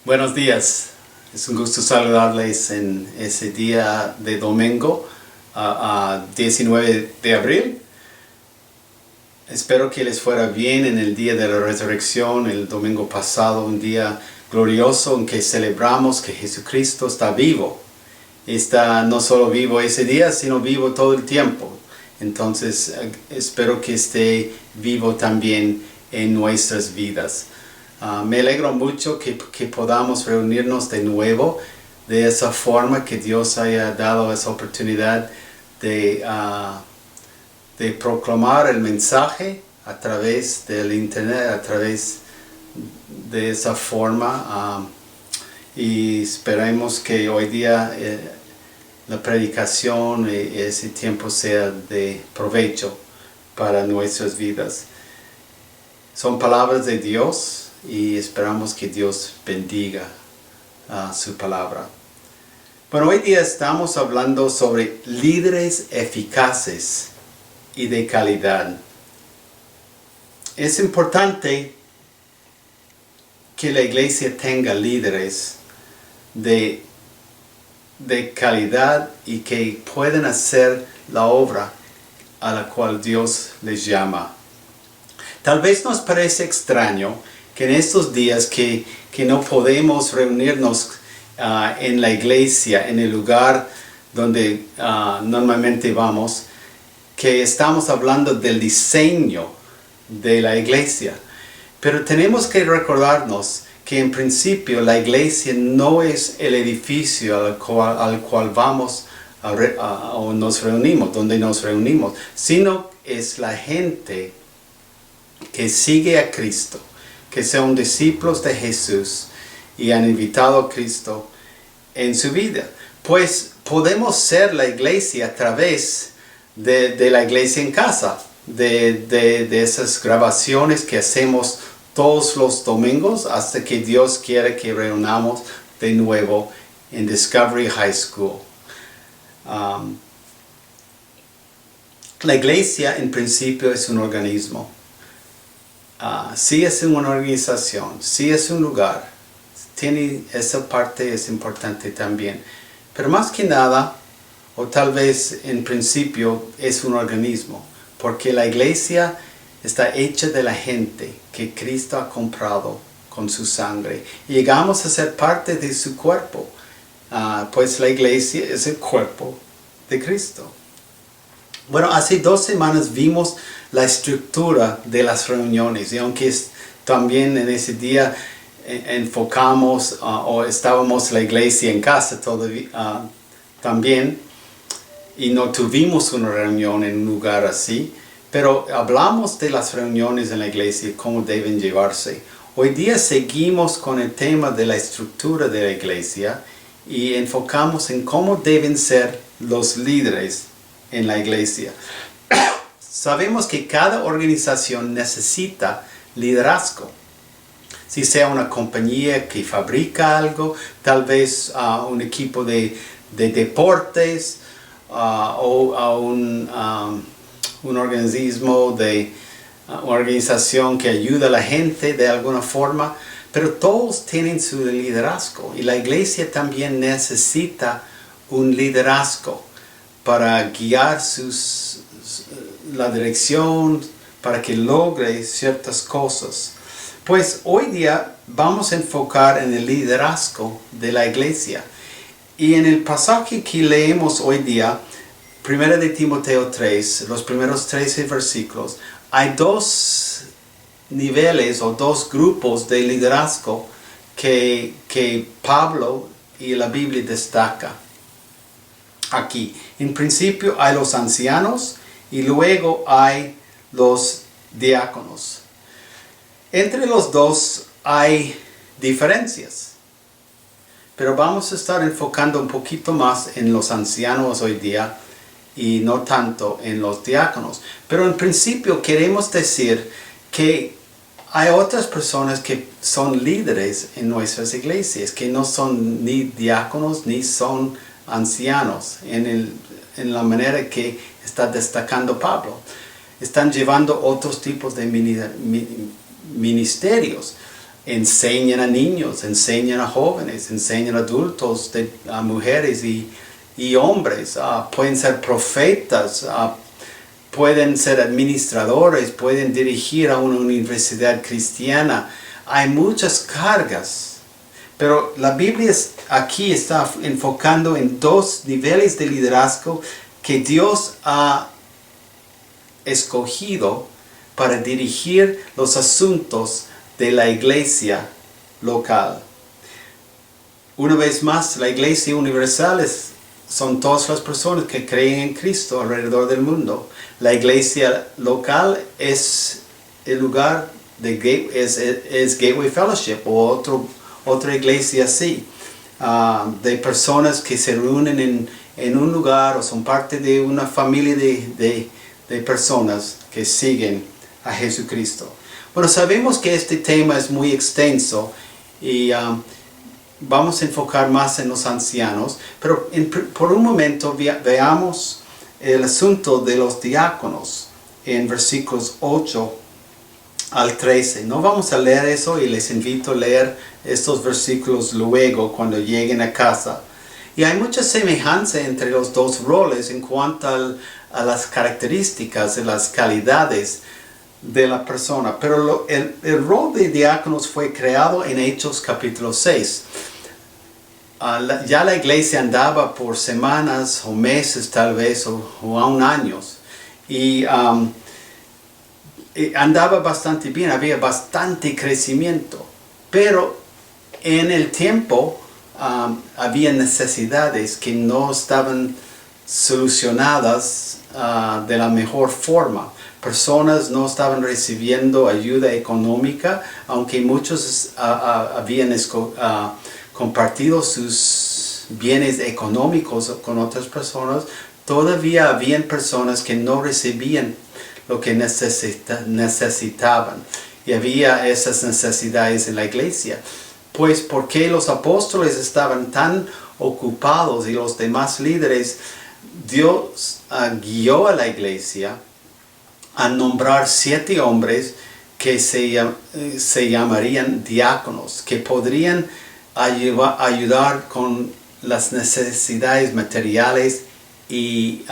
Buenos días, es un gusto saludarles en ese día de domingo, 19 de abril. Espero que les fuera bien en el día de la resurrección, el domingo pasado, un día glorioso en que celebramos que Jesucristo está vivo. Está no solo vivo ese día, sino vivo todo el tiempo. Entonces, espero que esté vivo también en nuestras vidas. Me alegro mucho que podamos reunirnos de nuevo de esa forma, que Dios haya dado esa oportunidad de proclamar el mensaje a través del internet, a través de esa forma. Y esperemos que hoy día la predicación y ese tiempo sea de provecho para nuestras vidas. Son palabras de Dios y esperamos que Dios bendiga su palabra. Bueno, hoy día estamos hablando sobre líderes eficaces y de calidad. Es importante que la iglesia tenga líderes de calidad y que puedan hacer la obra a la cual Dios les llama. Tal vez nos parece extraño que en estos días que no podemos reunirnos en la iglesia, en el lugar donde normalmente vamos, que estamos hablando del diseño de la iglesia. Pero tenemos que recordarnos que en principio la iglesia no es el edificio al cual vamos o nos reunimos, donde nos reunimos, sino es la gente que sigue a Cristo, que son discípulos de Jesús y han invitado a Cristo en su vida. Pues podemos ser la iglesia a través de la iglesia en casa, de esas grabaciones que hacemos todos los domingos hasta que Dios quiere que reunamos de nuevo en Discovery High School. La iglesia en principio es un organismo. Sí es una organización, sí es un lugar, tiene esa parte, es importante también. Pero más que nada, o tal vez en principio, es un organismo, porque la iglesia está hecha de la gente que Cristo ha comprado con su sangre. Y llegamos a ser parte de su cuerpo, pues la iglesia es el cuerpo de Cristo. Bueno, hace 2 semanas vimos la estructura de las reuniones, y aunque también en ese día enfocamos o estábamos la iglesia en casa todavía, también, y no tuvimos una reunión en un lugar así, pero hablamos de las reuniones en la iglesia y cómo deben llevarse. Hoy día seguimos con el tema de la estructura de la iglesia y enfocamos en cómo deben ser los líderes en la iglesia. Sabemos que cada organización necesita liderazgo. Si sea una compañía que fabrica algo, tal vez un equipo de deportes o un organismo una organización que ayuda a la gente de alguna forma, pero todos tienen su liderazgo y la iglesia también necesita un liderazgo para guiar la dirección, para que logre ciertas cosas. Pues hoy día vamos a enfocar en el liderazgo de la iglesia. Y en el pasaje que leemos hoy día, 1 de Timoteo 3, los primeros 13 versículos, hay 2 niveles o 2 grupos de liderazgo que Pablo y la Biblia destaca aquí. En principio hay los ancianos y luego hay los diáconos. Entre los dos hay diferencias, pero vamos a estar enfocando un poquito más en los ancianos hoy día y no tanto en los diáconos. Pero en principio queremos decir que hay otras personas que son líderes en nuestras iglesias, que no son ni diáconos ni son ancianos en la manera que está destacando Pablo. Están llevando otros tipos de ministerios. enseñan a niños, enseñan a jóvenes, enseñan a adultos, a mujeres y hombres. Pueden ser profetas, pueden ser administradores, pueden dirigir a una universidad cristiana. Hay muchas cargas, pero la Biblia aquí está enfocando en dos niveles de liderazgo que Dios ha escogido para dirigir los asuntos de la iglesia local. Una vez más, la iglesia universal son todas las personas que creen en Cristo alrededor del mundo. La iglesia local es el lugar es Gateway Fellowship o otra iglesia así, de personas que se reúnen en un lugar o son parte de una familia de personas que siguen a Jesucristo. Bueno, sabemos que este tema es muy extenso y vamos a enfocar más en los ancianos, pero por un momento veamos el asunto de los diáconos en versículos 8 al 13. No vamos a leer eso y les invito a leer estos versículos luego cuando lleguen a casa. Y hay mucha semejanza entre los dos roles en cuanto a las características y las calidades de la persona. Pero el rol de diáconos fue creado en Hechos capítulo 6. Ya la iglesia andaba por semanas o meses tal vez o aún años. Y andaba bastante bien, había bastante crecimiento. Pero en el tiempo había necesidades que no estaban solucionadas de la mejor forma. Personas no estaban recibiendo ayuda económica, aunque muchos habían compartido sus bienes económicos con otras personas. Todavía habían personas que no recibían lo que necesitaban. Y había esas necesidades en la iglesia. Pues porque los apóstoles estaban tan ocupados y los demás líderes, Dios guió a la iglesia a nombrar 7 hombres que se llamarían diáconos, que podrían ayudar con las necesidades materiales y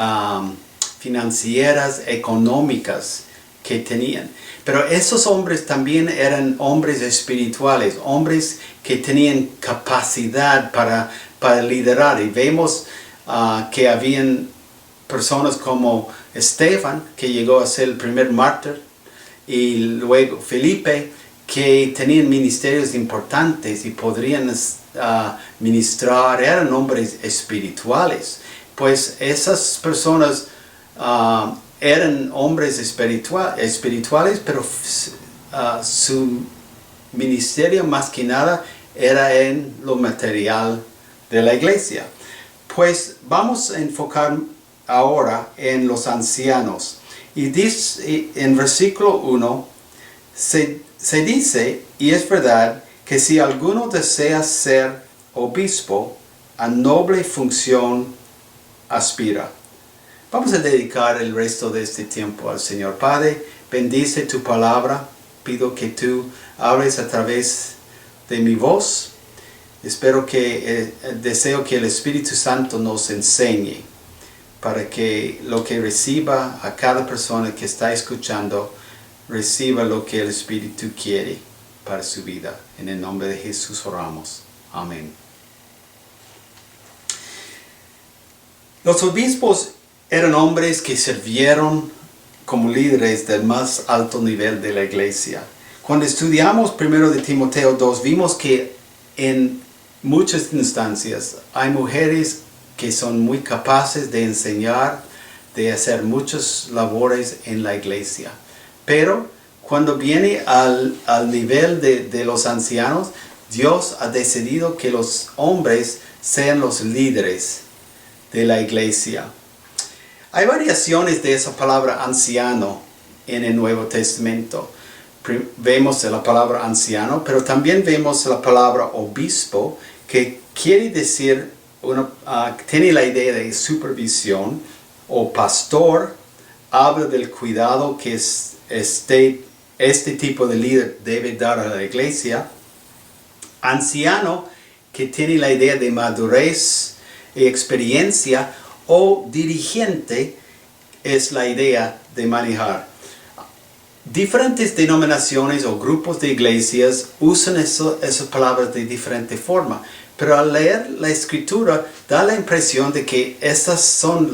financieras, económicas que tenían. Pero esos hombres también eran hombres espirituales, hombres que tenían capacidad para liderar. Y vemos que habían personas como Esteban, que llegó a ser el primer mártir, y luego Felipe, que tenían ministerios importantes y podrían ministrar, eran hombres espirituales. Pues esas personas eran hombres espirituales, pero su ministerio más que nada era en lo material de la iglesia. Pues vamos a enfocar ahora en los ancianos. Y dice, en versículo 1 se dice, y es verdad, que si alguno desea ser obispo, a noble función aspira. Vamos a dedicar el resto de este tiempo al Señor. Padre, bendice tu palabra. Pido que tú hables a través de mi voz. Deseo que el Espíritu Santo nos enseñe para que lo que reciba a cada persona que está escuchando, reciba lo que el Espíritu quiere para su vida. En el nombre de Jesús oramos. Amén. Los obispos eran hombres que sirvieron como líderes del más alto nivel de la iglesia. Cuando estudiamos 1 de Timoteo 2, vimos que en muchas instancias hay mujeres que son muy capaces de enseñar, de hacer muchas labores en la iglesia. Pero cuando viene al nivel de los ancianos, Dios ha decidido que los hombres sean los líderes de la iglesia. Hay variaciones de esa palabra anciano en el Nuevo Testamento. Vemos la palabra anciano, pero también vemos la palabra obispo, que quiere decir, tiene la idea de supervisión, o pastor, habla del cuidado que este tipo de líder debe dar a la iglesia. Anciano, que tiene la idea de madurez y experiencia, o dirigente, es la idea de manejar. Diferentes denominaciones o grupos de iglesias usan esas palabras de diferente forma, pero al leer la escritura da la impresión de que estas son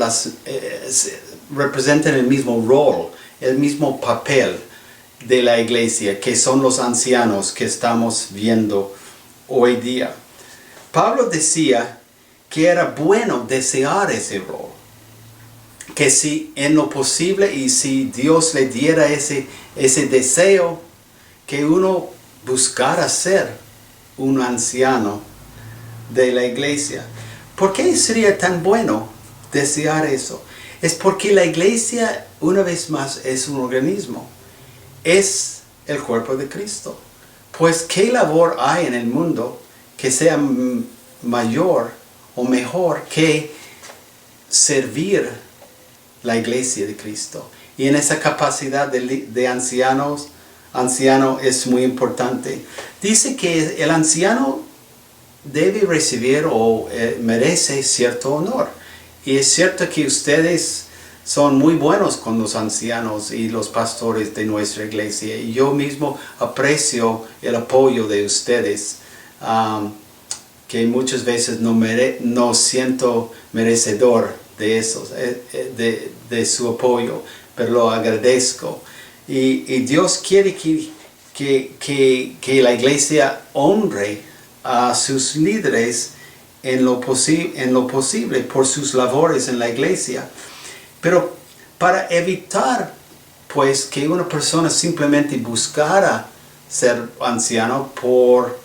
representan el mismo rol, el mismo papel de la iglesia, que son los ancianos que estamos viendo hoy día. Pablo decía que era bueno desear ese rol, que si en lo posible y si Dios le diera ese deseo, que uno buscara ser un anciano de la iglesia. ¿Por qué sería tan bueno desear eso? Es porque la iglesia, una vez más, es un organismo. Es el cuerpo de Cristo. Pues, ¿qué labor hay en el mundo que sea mayor o mejor que servir la iglesia de Cristo? Y en esa capacidad de anciano es muy importante. Dice que el anciano debe recibir o merece cierto honor. Y es cierto que ustedes son muy buenos con los ancianos y los pastores de nuestra iglesia. Y yo mismo aprecio el apoyo de ustedes, que muchas veces no siento merecedor de eso, de su apoyo, pero lo agradezco. Y Dios quiere que la iglesia honre a sus líderes en lo posible por sus labores en la iglesia. Pero para evitar, pues, que una persona simplemente buscara ser anciano por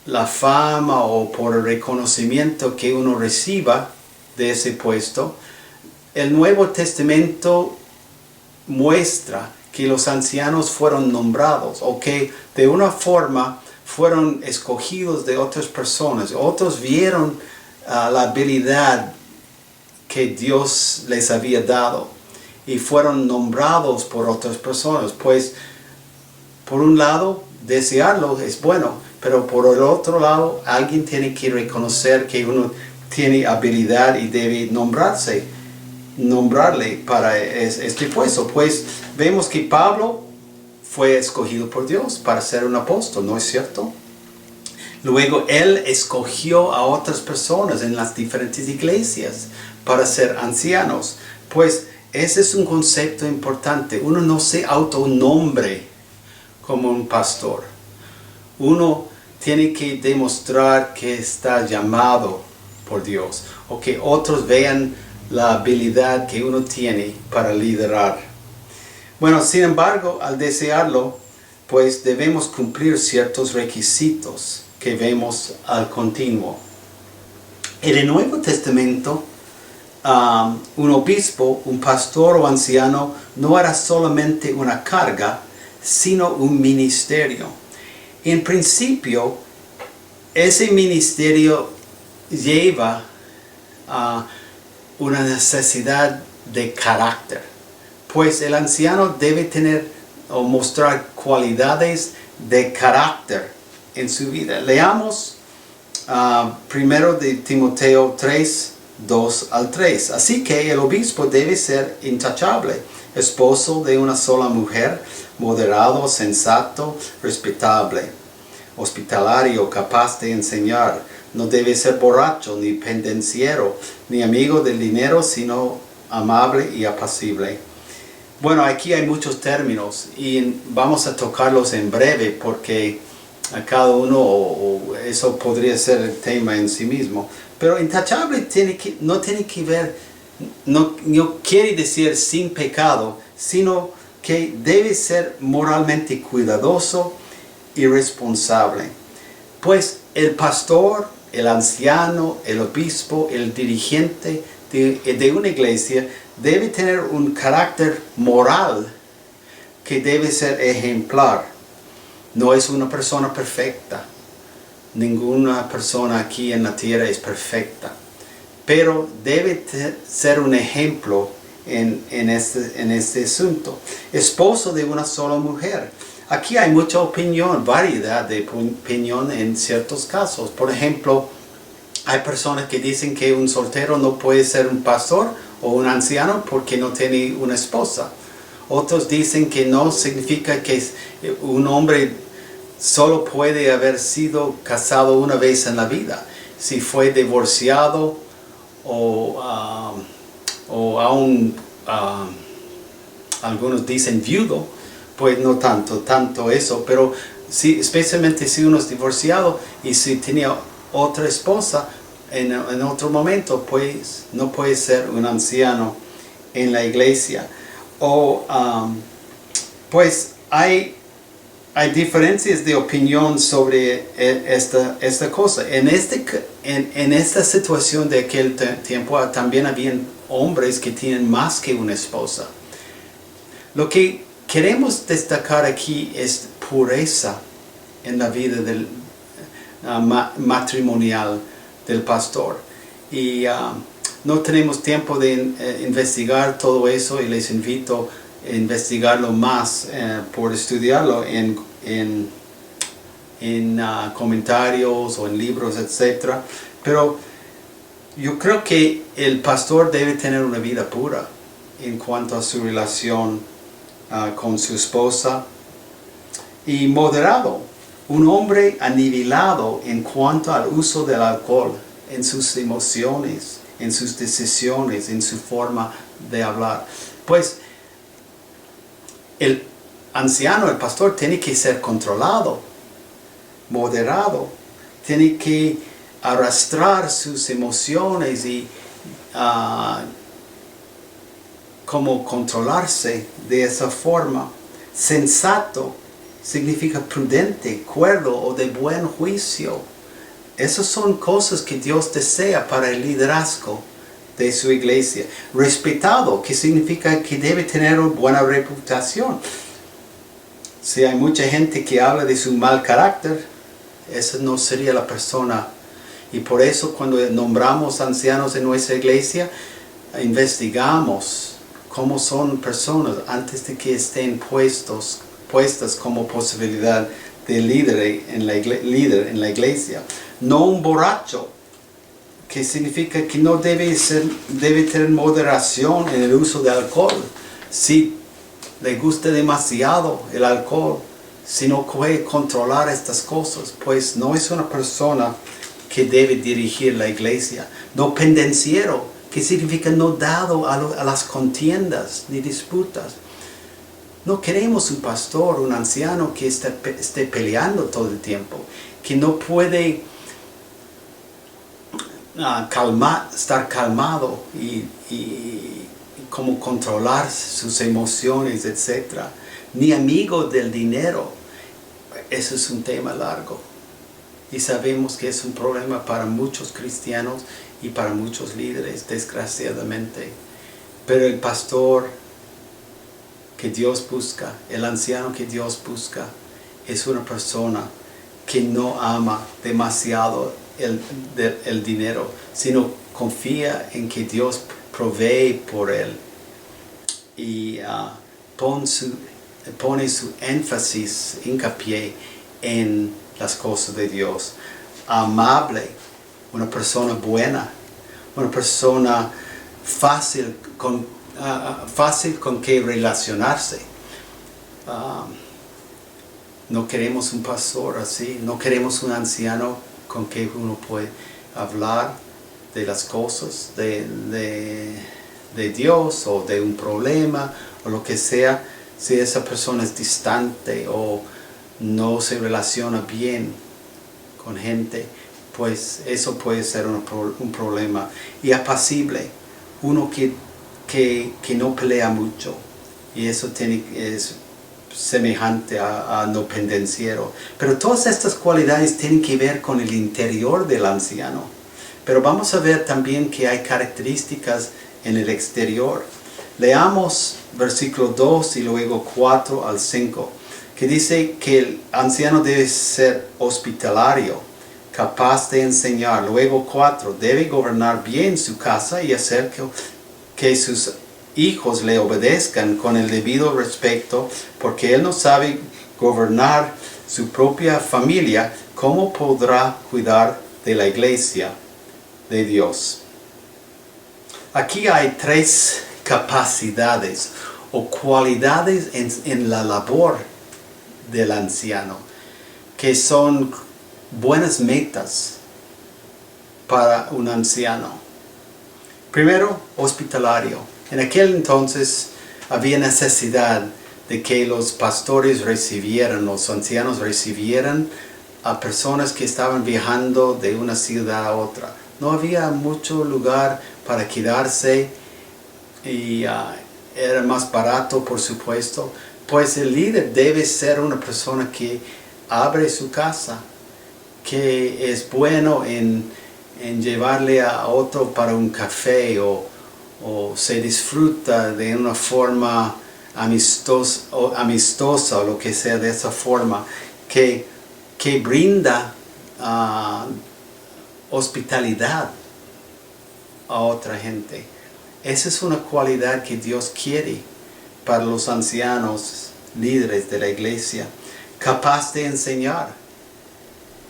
la fama o por el reconocimiento que uno reciba de ese puesto, el Nuevo Testamento muestra que los ancianos fueron nombrados o que de una forma fueron escogidos de otras personas. Otros vieron la habilidad que Dios les había dado y fueron nombrados por otras personas. Pues, por un lado, desearlo es bueno, pero por el otro lado, alguien tiene que reconocer que uno tiene habilidad y debe nombrarle para este puesto. Pues vemos que Pablo fue escogido por Dios para ser un apóstol, ¿no es cierto? Luego él escogió a otras personas en las diferentes iglesias para ser ancianos. Pues ese es un concepto importante. Uno no se autonombre como un pastor. Uno tiene que demostrar que está llamado por Dios, o que otros vean la habilidad que uno tiene para liderar. Bueno, sin embargo, al desearlo, pues debemos cumplir ciertos requisitos que vemos al continuo. En el Nuevo Testamento, un obispo, un pastor o anciano no era solamente una carga, sino un ministerio. En principio, ese ministerio lleva una necesidad de carácter, pues el anciano debe tener o mostrar cualidades de carácter en su vida. Leamos primero de Timoteo 3, 2 al 3. Así que el obispo debe ser intachable, esposo de una sola mujer, moderado, sensato, respetable, hospitalario, capaz de enseñar. No debe ser borracho, ni pendenciero, ni amigo del dinero, sino amable y apacible. Bueno, aquí hay muchos términos y vamos a tocarlos en breve porque a cada uno eso podría ser el tema en sí mismo. Pero intachable no tiene que ver, no quiere decir sin pecado, sino que debe ser moralmente cuidadoso y responsable. Pues el pastor, el anciano, el obispo, el dirigente de una iglesia debe tener un carácter moral que debe ser ejemplar. No es una persona perfecta. Ninguna persona aquí en la tierra es perfecta. Pero debe ser un ejemplo en este asunto. Esposo de una sola mujer. aquí hay mucha opinión, variedad de opinión en ciertos casos. Por ejemplo, hay personas que dicen que un soltero no puede ser un pastor o un anciano porque no tiene una esposa. Otros dicen que no significa que un hombre solo puede haber sido casado una vez en la vida. Si fue divorciado o aún algunos dicen viudo, pues no tanto eso, pero sí, especialmente si uno es divorciado y si tenía otra esposa en otro momento, pues no puede ser un anciano en la iglesia. O pues hay diferencias de opinión sobre esta cosa. En esta situación de aquel tiempo también habían hombres que tienen más que una esposa. Lo que queremos destacar aquí es pureza en la vida matrimonial del pastor. Y no tenemos tiempo de investigar todo eso y les invito a investigarlo más por estudiarlo en comentarios o en libros, etc. Pero yo creo que el pastor debe tener una vida pura en cuanto a su relación con su esposa y moderado, un hombre anivelado en cuanto al uso del alcohol, en sus emociones, en sus decisiones, en su forma de hablar. Pues el anciano, el pastor, tiene que ser controlado, moderado, tiene que arrastrar sus emociones y cómo controlarse de esa forma. Sensato significa prudente, cuerdo o de buen juicio. Esas son cosas que Dios desea para el liderazgo de su iglesia. Respetado, que significa que debe tener una buena reputación. Si hay mucha gente que habla de su mal carácter, esa no sería la persona. Y por eso cuando nombramos ancianos en nuestra iglesia, investigamos cómo son personas antes de que estén puestas como posibilidad de líder en la iglesia. No un borracho, que significa que no debe tener moderación en el uso de alcohol. Si le gusta demasiado el alcohol, si no puede controlar estas cosas, pues no es una persona que debe dirigir la iglesia. No pendenciero, que significa no dado a las contiendas ni disputas. No queremos un pastor, un anciano que esté peleando todo el tiempo, que no puede estar calmado y cómo controlar sus emociones, etc. Ni amigo del dinero. Eso es un tema largo. Y sabemos que es un problema para muchos cristianos y para muchos líderes, desgraciadamente. Pero el pastor que Dios busca, el anciano que Dios busca, es una persona que no ama demasiado el dinero, sino confía en que Dios provee por él y pone su énfasis, hincapié en las cosas de Dios. Amable, una persona buena, una persona fácil con que relacionarse. No queremos un pastor así, no queremos un anciano con que uno puede hablar de las cosas de Dios o de un problema o lo que sea. Si esa persona es distante o no se relaciona bien con gente, pues eso puede ser un problema. Y apacible, uno que no pelea mucho, y eso es semejante a no pendenciero. Pero todas estas cualidades tienen que ver con el interior del anciano. Pero vamos a ver también que hay características en el exterior. Leamos versículo 2 y luego 4 al 5, que dice que el anciano debe ser hospitalario, capaz de enseñar. Luego 4, debe gobernar bien su casa y hacer que sus hijos le obedezcan con el debido respeto, porque él no sabe gobernar su propia familia, ¿cómo podrá cuidar de la iglesia de Dios? Aquí hay 3 capacidades o cualidades en la labor del anciano, que son buenas metas para un anciano. Primero, hospitalario. En aquel entonces había necesidad de que los pastores recibieran, los ancianos recibieran a personas que estaban viajando de una ciudad a otra. No había mucho lugar para quedarse y era más barato, por supuesto. Pues el líder debe ser una persona que abre su casa, que es bueno en llevarle a otro para un café o se disfruta de una forma amistosa o lo que sea, de esa forma, que brinda hospitalidad a otra gente. Esa es una cualidad que Dios quiere para los ancianos líderes de la iglesia, capaz de enseñar.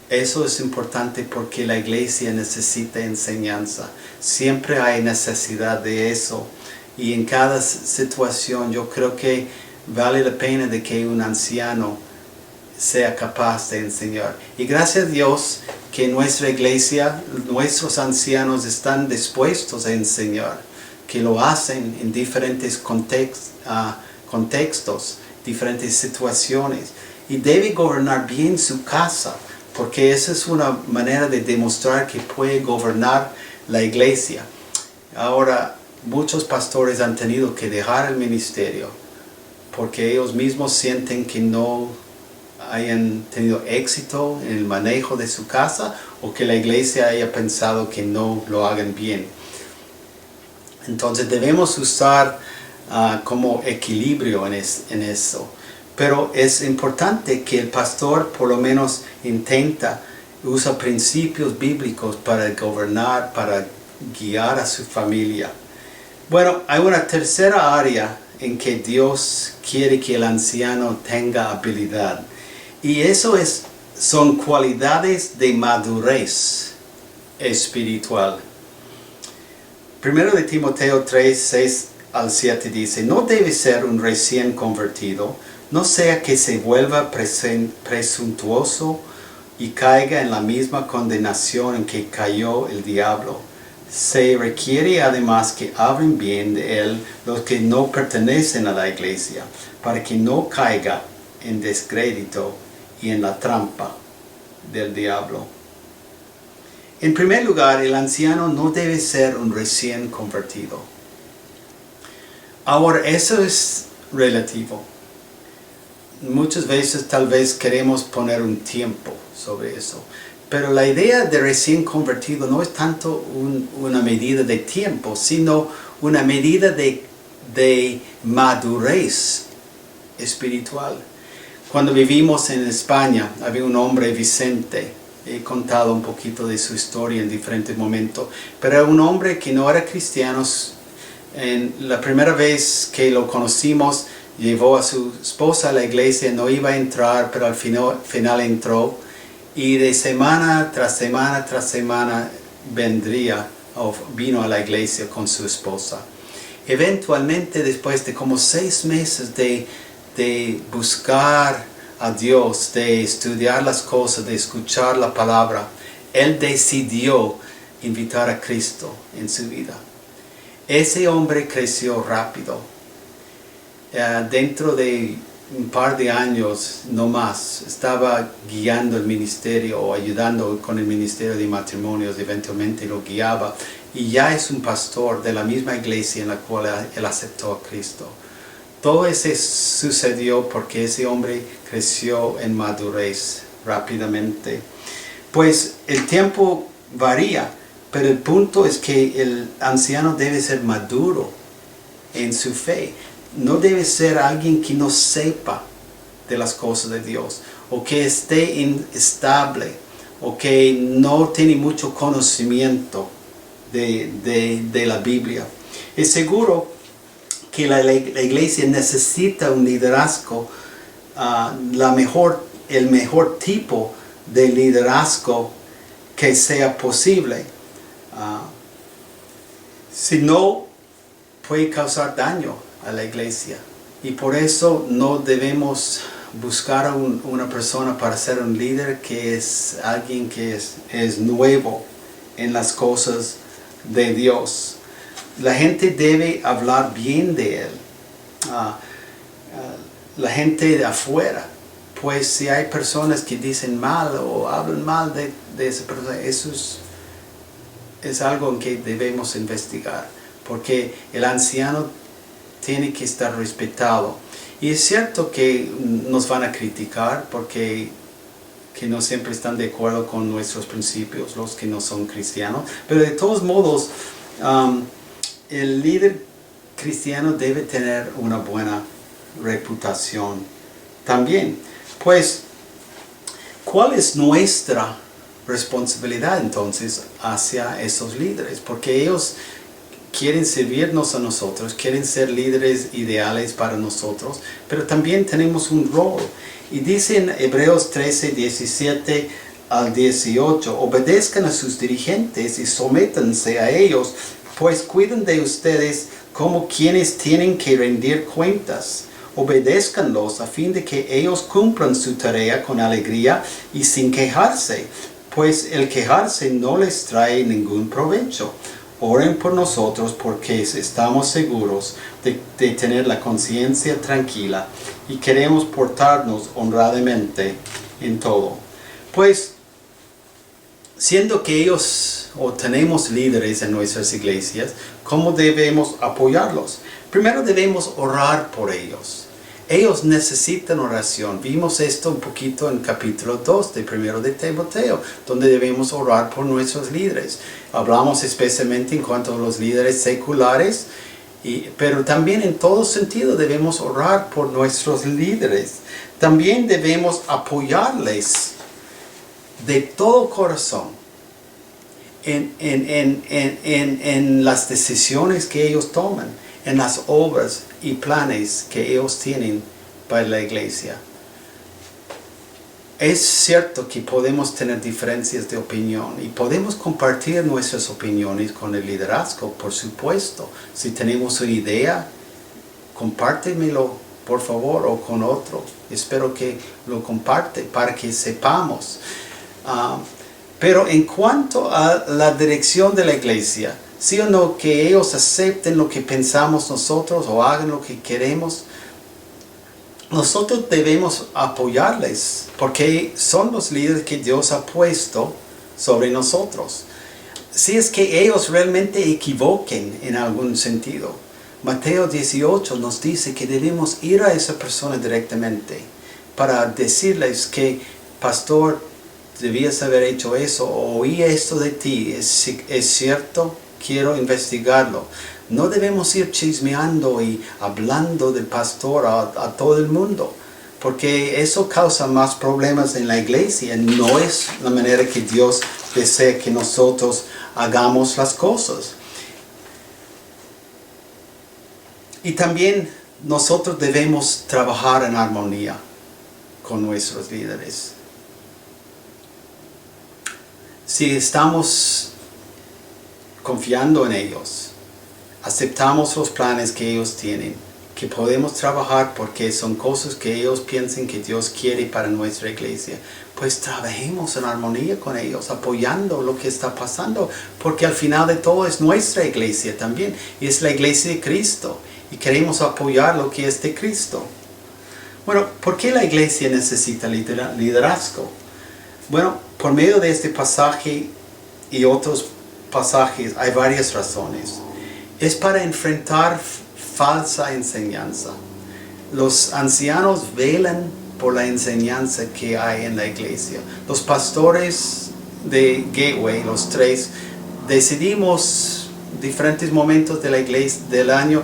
Eso es importante porque la iglesia necesita enseñanza. Siempre hay necesidad de eso. Y en cada situación yo creo que vale la pena de que un anciano sea capaz de enseñar. Y gracias a Dios que en nuestra iglesia nuestros ancianos están dispuestos a enseñar, que lo hacen en diferentes contextos, diferentes situaciones. Y debe gobernar bien su casa, porque esa es una manera de demostrar que puede gobernar la iglesia. Ahora, muchos pastores han tenido que dejar el ministerio porque ellos mismos sienten que no hayan tenido éxito en el manejo de su casa o que la iglesia haya pensado que no lo hagan bien. Entonces debemos usar como equilibrio en eso. Pero es importante que el pastor por lo menos usa principios bíblicos para gobernar, para guiar a su familia. Bueno, hay una tercera área en que Dios quiere que el anciano tenga habilidad. Y eso son cualidades de madurez espiritual. Primero de Timoteo 3, 6 al 7 dice: no debe ser un recién convertido, no sea que se vuelva presuntuoso y caiga en la misma condenación en que cayó el diablo. Se requiere además que hablen bien de él los que no pertenecen a la iglesia, para que no caiga en descrédito y en la trampa del diablo. En primer lugar, el anciano no debe ser un recién convertido. Ahora, eso es relativo. Muchas veces tal vez queremos poner un tiempo sobre eso. Pero la idea de recién convertido no es tanto una medida de tiempo, sino una medida de madurez espiritual. Cuando vivimos en España, había un hombre, Vicente. He contado un poquito de su historia en diferentes momentos. Pero era un hombre que no era cristiano. La primera vez que lo conocimos, llevó a su esposa a la iglesia, no iba a entrar, pero al final entró. Y de semana tras semana tras semana vino a la iglesia con su esposa. Eventualmente, después de como 6 meses de buscar a Dios, de estudiar las cosas, de escuchar la palabra, él decidió invitar a Cristo en su vida. Ese hombre creció rápido. Dentro de un par de años, no más, estaba guiando el ministerio o ayudando con el ministerio de matrimonios, eventualmente lo guiaba, y ya es un pastor de la misma iglesia en la cual él aceptó a Cristo. Todo eso sucedió porque ese hombre creció en madurez rápidamente. Pues el tiempo varía, pero el punto es que el anciano debe ser maduro en su fe. No debe ser alguien que no sepa de las cosas de Dios, o que esté inestable, o que no tiene mucho conocimiento de la Biblia. Es seguro que la iglesia necesita un liderazgo el mejor tipo de liderazgo que sea posible. Si no, puede causar daño a la iglesia. Y por eso no debemos buscar a una persona para ser un líder que es alguien que es nuevo en las cosas de Dios. La gente debe hablar bien de él. La gente de afuera. Pues si hay personas que dicen mal o hablan mal de esa persona, eso es algo en que debemos investigar. Porque el anciano tiene que estar respetado. Y es cierto que nos van a criticar porque que no siempre están de acuerdo con nuestros principios, los que no son cristianos. Pero de todos modos, el líder cristiano debe tener una buena reputación también. Pues, ¿cuál es nuestra responsabilidad entonces hacia esos líderes? Porque ellos quieren servirnos a nosotros, quieren ser líderes ideales para nosotros, pero también tenemos un rol. Y dice en Hebreos 13, 17 al 18, obedezcan a sus dirigentes y sométanse a ellos, pues cuiden de ustedes como quienes tienen que rendir cuentas. Obedézcanlos a fin de que ellos cumplan su tarea con alegría y sin quejarse, pues el quejarse no les trae ningún provecho. Oren por nosotros porque estamos seguros de tener la conciencia tranquila y queremos portarnos honradamente en todo. Pues, siendo que ellos o tenemos líderes en nuestras iglesias, ¿cómo debemos apoyarlos? Primero debemos orar por ellos. Ellos necesitan oración. Vimos esto un poquito en capítulo 2 de 1 de Timoteo, donde debemos orar por nuestros líderes. Hablamos especialmente en cuanto a los líderes seculares, pero también en todo sentido debemos orar por nuestros líderes. También debemos apoyarles de todo corazón en las decisiones que ellos toman, en las obras y planes que ellos tienen para la iglesia. Es cierto que podemos tener diferencias de opinión y podemos compartir nuestras opiniones con el liderazgo, por supuesto. Si tenemos una idea, compártemelo, por favor, o con otro. Espero que lo comparte para que sepamos. Pero en cuanto a la dirección de la iglesia, sí o no, que ellos acepten lo que pensamos nosotros o hagan lo que queremos, nosotros debemos apoyarles porque son los líderes que Dios ha puesto sobre nosotros. Si es que ellos realmente equivoquen en algún sentido, Mateo 18 nos dice que debemos ir a esa persona directamente para decirles que, pastor, debías haber hecho eso, o oí esto de ti, ¿es cierto? Quiero investigarlo. No debemos ir chismeando y hablando del pastor a todo el mundo, porque eso causa más problemas en la iglesia. No es la manera que Dios desea que nosotros hagamos las cosas. Y también nosotros debemos trabajar en armonía con nuestros líderes. Si estamos confiando en ellos, aceptamos los planes que ellos tienen, que podemos trabajar porque son cosas que ellos piensan que Dios quiere para nuestra iglesia, pues trabajemos en armonía con ellos, apoyando lo que está pasando, porque al final de todo es nuestra iglesia también, y es la iglesia de Cristo, y queremos apoyar lo que es de Cristo. Bueno, ¿por qué la iglesia necesita liderazgo? Bueno, por medio de este pasaje y otros pasajes hay varias razones. Es para enfrentar falsa enseñanza. Los ancianos velan por la enseñanza que hay en la iglesia. Los pastores de Gateway, los tres, decidimos diferentes momentos de la iglesia del año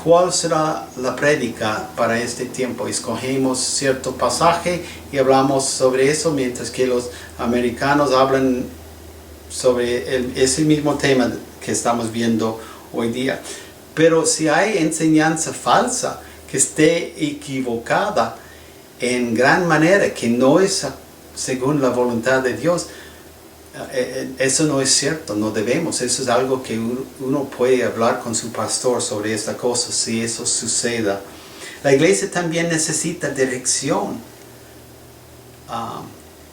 cuál será la prédica para este tiempo. Escogemos cierto pasaje y hablamos sobre eso, mientras que los americanos hablan sobre ese mismo tema que estamos viendo hoy día. Pero si hay enseñanza falsa que esté equivocada, en gran manera que no es según la voluntad de Dios, eso no es cierto, no debemos. Eso es algo que uno puede hablar con su pastor sobre esta cosa, si eso suceda. La iglesia también necesita dirección.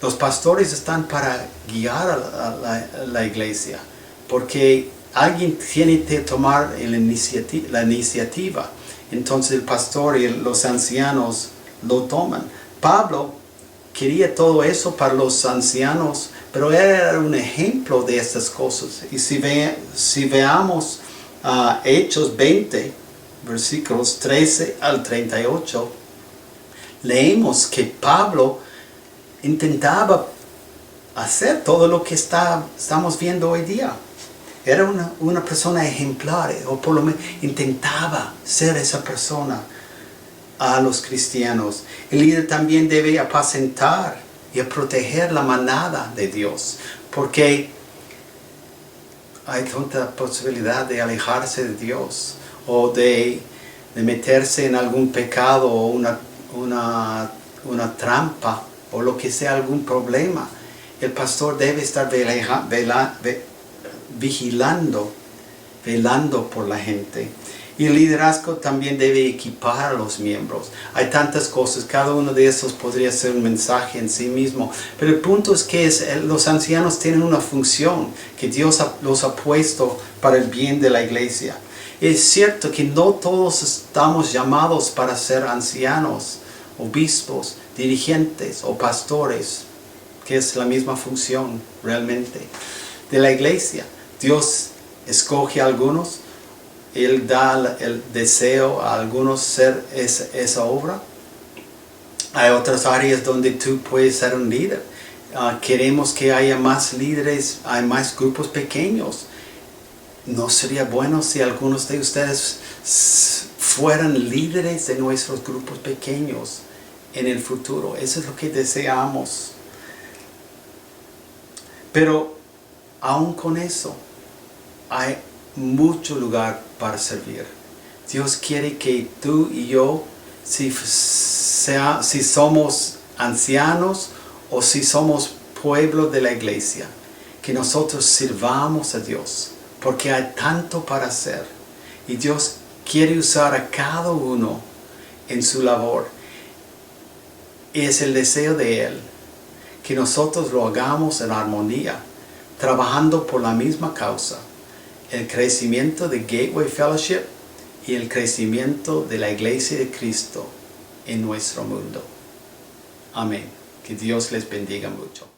Los pastores están para guiar a la iglesia, porque alguien tiene que tomar la iniciativa. Entonces el pastor y los ancianos lo toman. Pablo quería todo eso para los ancianos, pero era un ejemplo de estas cosas. Y si veamos Hechos 20, versículos 13 al 38, leemos que Pablo intentaba hacer todo lo que estamos viendo hoy día. Era una persona ejemplar, o por lo menos intentaba ser esa persona a los cristianos. El líder también debe apacentar y proteger la manada de Dios, porque hay tanta posibilidad de alejarse de Dios, o de meterse en algún pecado, o una trampa, o lo que sea, algún problema. El pastor debe estar velando por la gente. Y el liderazgo también debe equipar a los miembros. Hay tantas cosas, cada uno de esos podría ser un mensaje en sí mismo. Pero el punto es que los ancianos tienen una función que Dios los ha puesto para el bien de la iglesia. Es cierto que no todos estamos llamados para ser ancianos, obispos, dirigentes o pastores, que es la misma función realmente de la iglesia. Dios escoge a algunos, Él da el deseo a algunos ser esa obra. Hay otras áreas donde tú puedes ser un líder. Queremos que haya más líderes, hay más grupos pequeños. ¿No sería bueno si algunos de ustedes fueran líderes de nuestros grupos pequeños en el futuro? Eso es lo que deseamos. Pero aún con eso, hay mucho lugar para servir. Dios quiere que tú y yo, si somos ancianos o si somos pueblo de la iglesia, que nosotros sirvamos a Dios, porque hay tanto para hacer. Y Dios quiere usar a cada uno en su labor. Y es el deseo de Él que nosotros lo hagamos en armonía, trabajando por la misma causa, el crecimiento de Gateway Fellowship y el crecimiento de la Iglesia de Cristo en nuestro mundo. Amén. Que Dios les bendiga mucho.